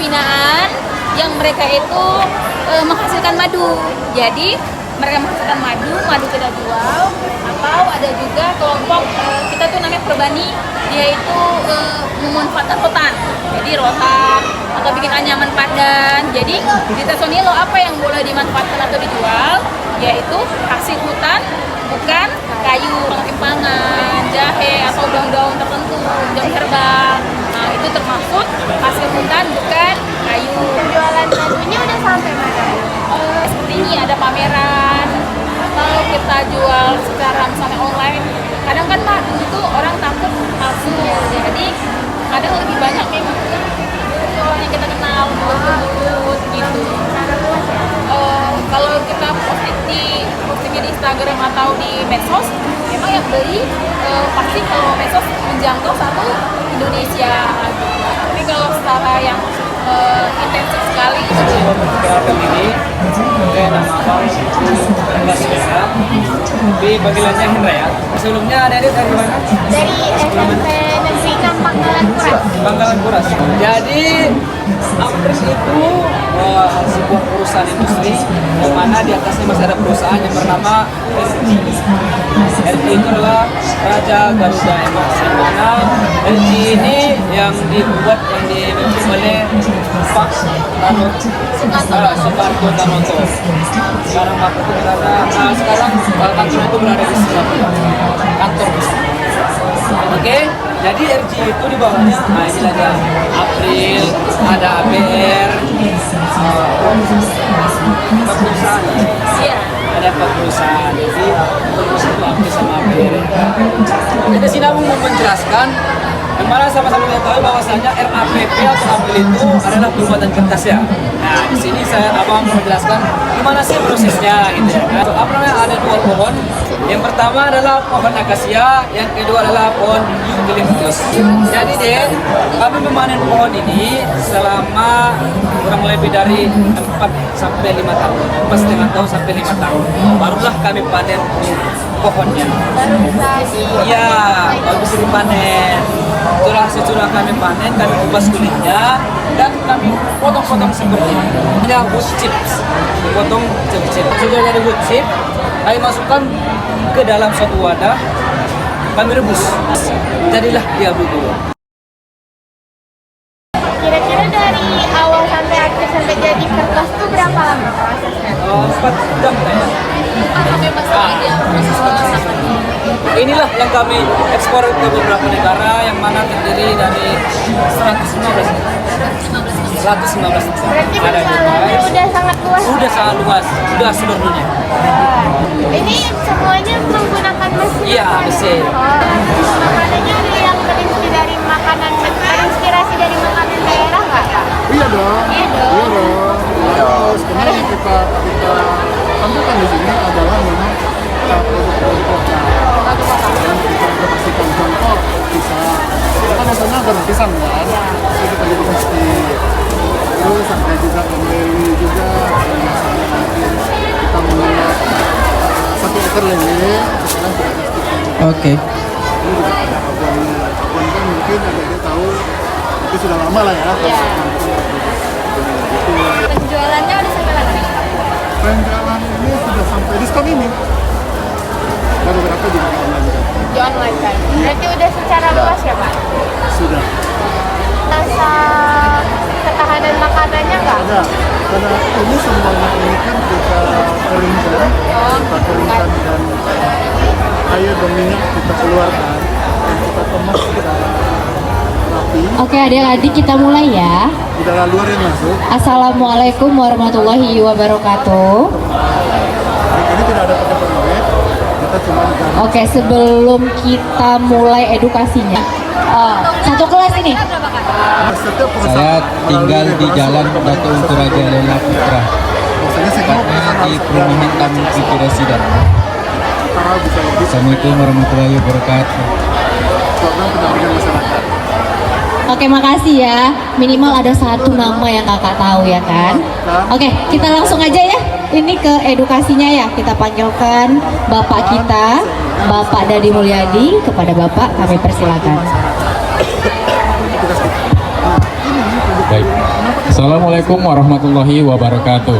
pembinaan yang mereka itu menghasilkan madu. Jadi mereka menghasilkan madu kita jual, atau ada juga kelompok kita tuh namanya perbani, yaitu memanfaatkan rotan. Jadi rotan atau bikin anyaman pandan. Jadi di Tesonilo apa yang boleh dimanfaatkan atau dijual, yaitu hasil hutan, bukan kayu, pangan, jahe atau daun-daun tertentu, daun herbal. Nah, itu termasuk hasil hutan, bukan kayu. Penjualan madunya udah sampai mana? Seperti ini ada pameran, atau kita jual secara misalnya online. Kadang kan madu itu orang takut palsu, jadi kadang lebih banyak memang orang yang kita kenal mulut gitu. Kalau kita postingnya di Instagram atau di medsos, memang yang beli pasti kalau medsos menjangkau satu Indonesia. Tapi kalau secara yang intensif sekali itu perkenalkan diri, saya nama Abang Baswena, di panggilannya Hendra ya. Sebelumnya adik dari mana? Dari SMP Negeri 6 Bangkalan Kuras. Bangkalan Kuras. Jadi Apres itu sebuah perusahaan industri yang mana di atasnya masih ada perusahaan yang bernama RG. RG itu adalah Raja Garuda Emas, yang mana RG ini yang dibentuk oleh Pak Soekarno Tanoto. Sekarang Pak itu berada, sekarang kantor itu berada di Singapura, kantor besar. Oke, jadi RG itu di bawahnya, nah ini ada April, ada APR, perusahaan. Iya. Ada 4 perusahaan, jadi perusahaan itu April sama APR. Jadi sini aku mau menjelaskan dimana sama-sama kita tahu bahwasanya RAPP atau April itu adalah pembuatan kertas ya. Nah di sini abang mau menjelaskan gimana sih prosesnya gitu ya. Apa namanya, ada 2 pohon. Yang pertama adalah pohon akasia, yang kedua adalah pohon eucalyptus. Jadi deh, kami memanen pohon ini selama kurang lebih dari 4 sampai 5 tahun, 4,5 tahun sampai 5 tahun. Barulah kami panen pohonnya. Baru bisa Iya, baru bisa dipanen. Setelah kami panen, kami kupas kulitnya dan kami potong-potong seperti ini. Ini wood chips, potong chip-chip. Sudah jadi wood chip, kami masukkan ke dalam suatu wadah, kami rebus. Jadilah dia bubur. Kira-kira dari awal sampai akhir sampai jadi kertas tuh berapa lama prosesnya? 4 jam kayaknya. sampai masalah dia proses pemasakannya. Inilah yang kami ekspor ke beberapa negara yang mana terdiri dari 115 Berarti ada penjualannya udah sangat luas. Udah sangat luas, sudah seluruh dunia. Ini semuanya menggunakan mesin. Iya, mesin. Makanannya ada yang terinspirasi dari makanan daerah nggak, Kak? Iya dong. Iya dong. Iya dong. Terus karena yang kita tampilkan di sini adalah memang produk-produk lokal. Dan kita kasihkan contoh bisa. Kita kan nontonnya goreng pisang kan. Jadi kita jadi mesti. Terus ada juga pembeli juga. Misalnya mungkin kita menolak 1 ekor lele. Sekarang kita kasih. Oke. Ini juga ada kebunnya. Kebun kan mungkin ada tahu. Itu sudah lama lah ya. Iya. Penjualannya udah sampai mana nih? Penjualan ini sudah sampai diskon ini. Baru berapa juga di online kan? Di online kan. Berarti udah secara luas ya, Pak? Sudah. Rasa ketahanan makanannya nggak? Ada. Karena ini semuanya ini kan kita keringkan, dan air dan minyak kita keluarkan dan kita kemas secara rapi. Oke adik-adik kita mulai ya. Udara luar yang masuk. Assalamualaikum warahmatullahi wabarakatuh. Ini tidak ada pakai permen. Kita cuma ganti. Oke sebelum kita mulai edukasinya, satu kelas ini. Setiap perusahaan Saya tinggal di Jalan Dato' Untu Raja Lela Putra, Maksudnya saya mau tepatnya di perumahan Tamu Pitu Residen. cara bisa lebih Assalamualaikum warahmatullahi wabarakatuh. program pendampingan masyarakat. Oke makasih ya. Minimal ada 1 nama yang kakak tahu ya kan. Oke kita langsung aja ya. Ini ke edukasinya ya. Kita panggilkan bapak kita, Bapak Dadi Mulyadi. Kepada bapak kami persilakan. Baik, Assalamualaikum warahmatullahi wabarakatuh.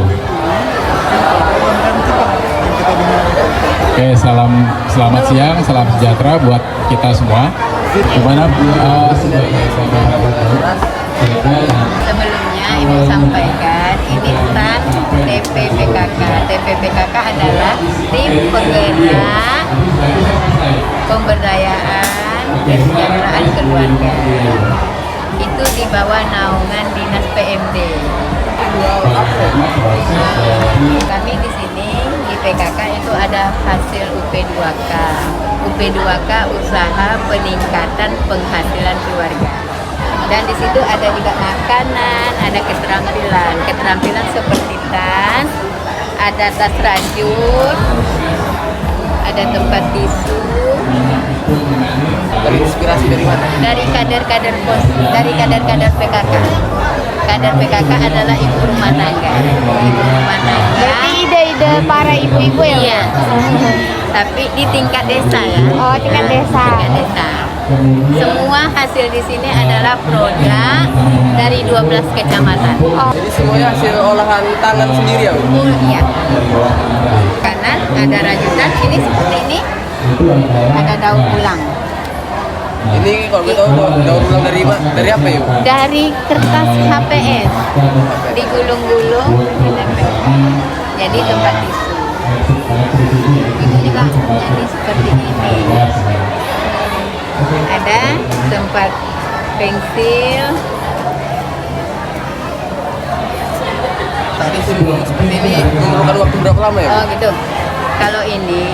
Oke, selamat siang, salam sejahtera buat kita semua. Gimana Sebelumnya Ibu sampaikan ini stand TPPKK. TPPKK adalah tim penggerak pemberdayaan kesejahteraan keluarga. Itu di bawah naungan Dinas PMD. Kami di sini di PKK itu ada hasil UP2K. UP2K usaha peningkatan penghasilan keluarga. Dan di situ ada juga makanan, ada keterampilan seperti tas, ada tas rajut, ada tempat tisu. Terinspirasi dari mana? Dari kader-kader PKK. Kader PKK adalah ibu rumah tangga. Berarti ide-ide para ibu-ibu ya? Iya. Tapi di tingkat desa ya. Oh, tingkat desa. Tingkat desa. Semua hasil di sini adalah produk dari 12 kecamatan. Jadi semuanya hasil olahan tangan sendiri ya? Iya. Kanan ada rajutan, ini seperti ini. Ada daun ulang. Ini kalau kita tahu daur ulang dari apa ya? Dari kertas HPS digulung-gulung ditempelkan. Jadi tempat tisu. Itu juga jadi seperti ini. Ada tempat pensil. Tadi seperti ini memerlukan waktu berapa lama ya? Oh gitu. Kalau ini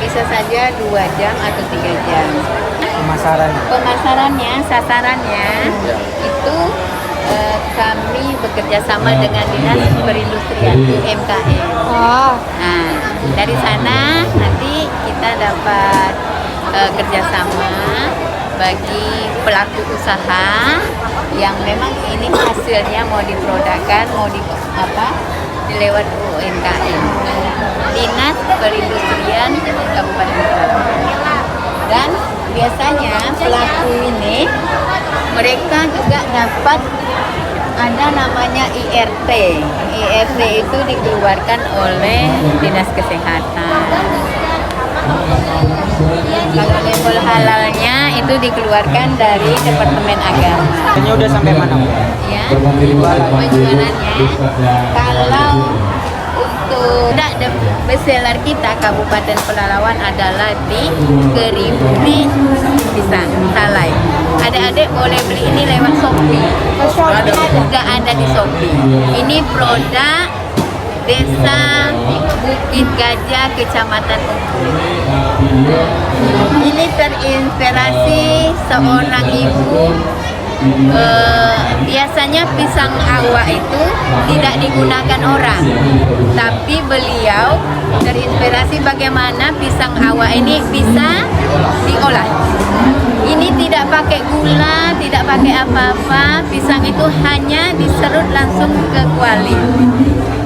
bisa saja 2 jam atau 3 jam. Pemasarannya, sasarannya itu kami bekerja sama dengan Dinas Perindustrian UMKM. Oh, Nah, dari sana nanti kita dapat kerjasama bagi pelaku usaha yang memang ini hasilnya mau diprodukkan, mau lewat UMKM. Dinas Perindustrian Kabupaten Pelalawan. Dan biasanya pelaku ini mereka juga dapat ada namanya IRT. IRT itu dikeluarkan oleh Dinas Kesehatan. Kalau label halalnya itu dikeluarkan dari Departemen Agama. Ini udah sampai mana? Ya, penjualannya. Kalau untuk bestseller kita Kabupaten Pelalawan adalah di Kerimpli Pisang Salai. Adik-adik boleh beli ini lewat Shopee. Sudah ada di Shopee. Ini produk Desa Bukit Gajah, Kecamatan Ungkul. Ini terinspirasi seorang ibu. Biasanya pisang awak itu tidak digunakan orang, tapi beliau terinspirasi bagaimana pisang awak ini bisa diolah. Ini tidak pakai gula, tidak pakai apa-apa. Pisang itu hanya diserut langsung ke kuali.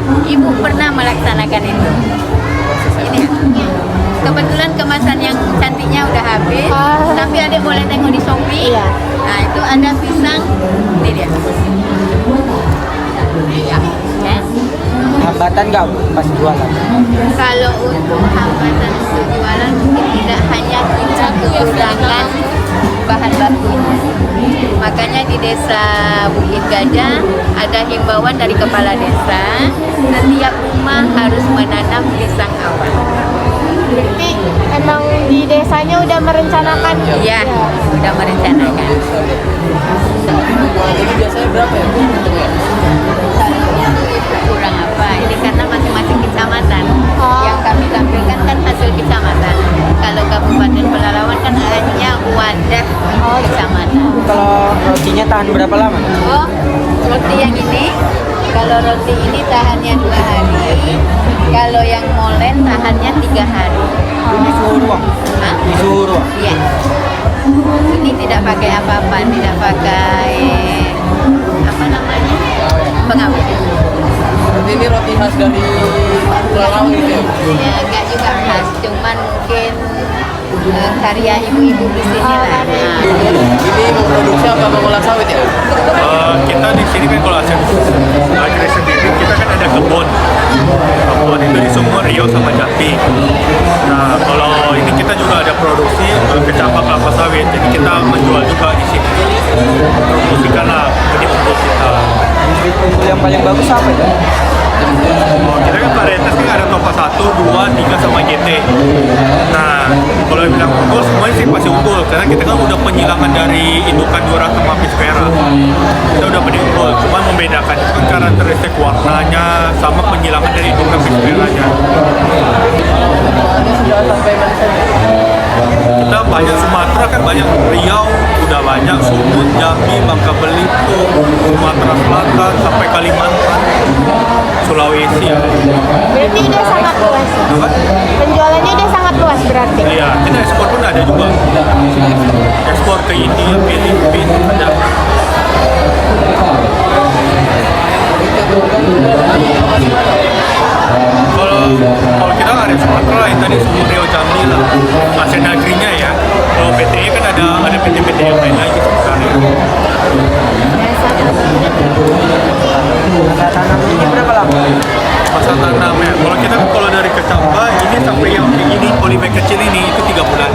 Ibu pernah melaksanakan itu. Ini kebetulan kemasan yang cantiknya udah habis, tapi adik boleh tengok di Shopee. Iya. Nah itu ada pisang, ini dia. Ya. Hambatan nggak pas jualan? Kalau untuk hambatan untuk jualan mungkin tidak hanya kita kekurangan bahan bakunya. Makanya di desa Bukit Gajah ada himbauan dari kepala desa, setiap rumah harus menanam pisang awal. berarti emang di desanya udah merencanakan? Iya, udah merencanakan. Jadi biasanya berapa ya? Kurang apa? Ini karena masing-masing kecamatan. Yang kami tampilkan kan hasil kecamatan. Kalau Kabupaten Pelalawan kan hanya wadah kecamatan. Kalau rotinya tahan berapa lama? Oh, roti yang ini, kalau roti ini tahannya 2 hari. Kalau yang molen tahannya 3 hari. Ini suhu ruang? Hah? Di suhu ruang? Iya. Ini tidak pakai apa-apa, tidak pakai apa namanya? Pengawet. Berarti ini roti khas dari Pelalawan gitu ya? Ya, enggak juga khas, cuman mungkin karya ibu-ibu di sini lah. Nah, Ini memproduksi apa mengolah sawit ya? Oke, promosikanlah benih unggul kita. Bibit unggul yang paling bagus apa ya? Kita kan varietas kan ada Topa 1, 2, 3 sama GT. Nah, kalau bilang unggul semuanya sih pasti unggul karena kita kan udah penyilangan dari indukan Dura sama Pispera. Kita udah benih unggul, cuma membedakan itu kan karakteristik warnanya sama penyilangan dari indukan Pisperanya. Sudah sampai mana saja? Kita banyak Sumatera kan banyak, Riau udah banyak, Sumut, Jambi, Bangka Belitung, Sumatera Selatan sampai Kalimantan, Sulawesi ya. Berarti udah sangat luas. Apa? Penjualannya udah sangat luas berarti. Iya, kita ekspor pun ada juga. Ekspor ke India, Filipina ada. Kalau kita nggak ada Sumatera lah, yang tadi Sumut, Riau, Jambi lah. Asia Negerinya ya. Kalau PTE kan ada PT-PT yang lain lagi sebenarnya. Masa tanam ini berapa lama? Masa tanam ya. Kalau dari kecambah ini sampai yang ini polybag kecil ini itu 3 bulan.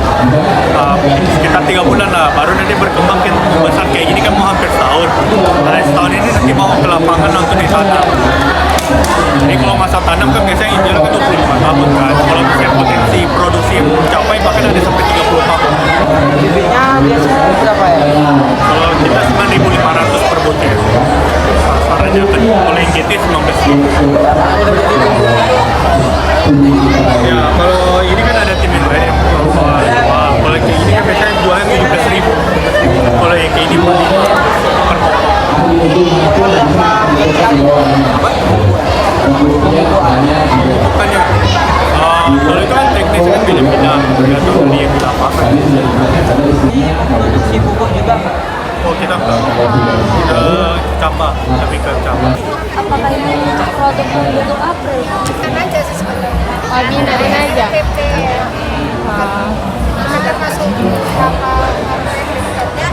Sekitar 3 bulan lah. Baru nanti berkembang ke besar kayak gini kan mau hampir setahun. Nah setahun ini nanti mau ke lapangan untuk ditanam. Jadi kalau masa tanam kan biasanya ideal kan 25 tahun kan. Kalau misalnya potensi produksi yang mencapai bahkan ada sampai 30 tahun. Bibitnya biasanya berapa ya? Kalau kita 9.500 per butir. Pasarannya kan kalau yang GT 19.000. Ya kalau ini kan ada tim yang lain yang jual. Kalau yang kayak ini kan biasanya jualnya 17.000. Kalau yang kayak ini per bukannya kalau itu kan teknis kan beda-beda tergantung dari yang kita pakai. Si pupuk juga. Oh kita enggak, kita cambah, lebih ke cambah. Apakah ini produk yang bentuk apa? aja sih sebenarnya. Oh, binarin aja. Kita termasuk beberapa risetnya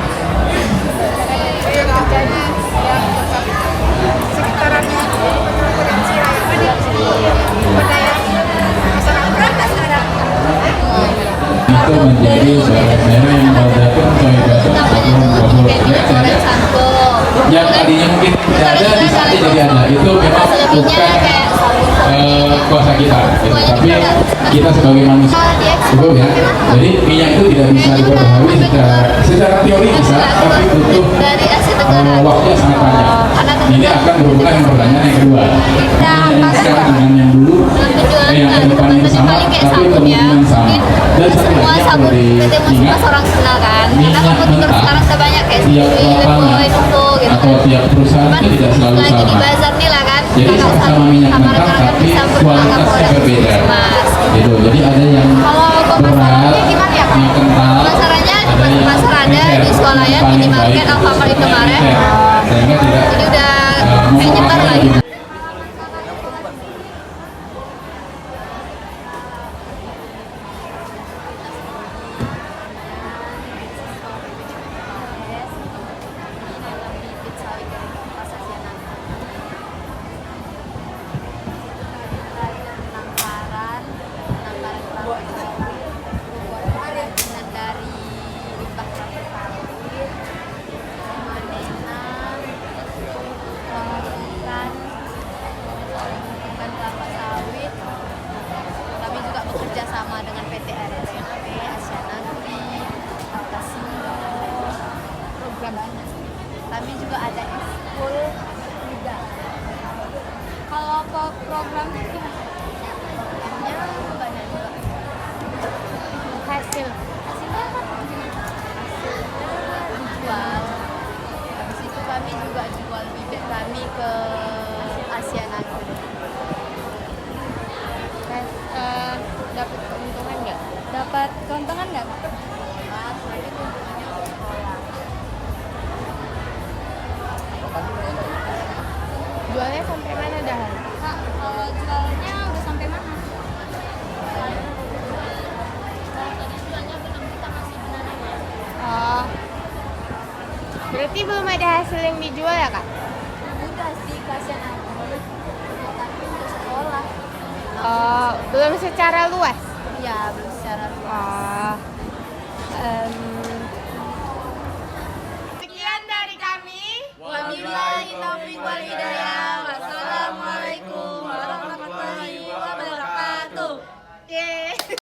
jadi sekitarannya potensi yang ada berdaya masyarakat berapa sekarang? Itu menjadi daerah yang berdatang yang tadinya mungkin tidak ada di saat ini jadi ada. Itu memang bukan kuasa kita gitu. Tapi kita sebagai manusia cukup ya. Jadi minyak itu tidak bisa diperbaharui secara teori bisa, tapi butuh waktu yang sangat panjang. Ini akan berhubungan dengan pertanyaan yang kedua. Yang sekarang dengan yang dulu, yang ke depan yang sama, tapi kemungkinan sama. Dan satu lagi yang perlu diingat, minyak mentah tiap lapangan atau tiap perusahaan itu tidak selalu sama. Jadi sama-sama minyak mentah, tapi kualitasnya berbeda. Gitu. Jadi ada yang berat, yang kental, ada yang meser, di sekolah ya, paling di market baik, Alfamart itu kemarin. sehingga tidak Jadi udah kayak nyebar lagi. Sama dengan PT RRMP, Asia Negeri, Kasino, program banyak. Kami juga ada e-school juga. Kalau program itu programnya banyak juga. Hasilnya apa? Hasilnya dijual. Habis itu kami juga jual bibit kami ke Asia Negeri. Dapat keuntungan nggak? Dapat keuntungan nggak? Tapi keuntungannya untuk sekolah. Jualnya sampai mana dah? Kak, kalau jualnya udah sampai mana? Tadi jualnya belum, kita masih benarin. Oh, berarti belum ada hasil yang dijual ya kak? Udah sih, kasihan aku. Tapi untuk sekolah. Oh, belum secara luas? Ya, belum.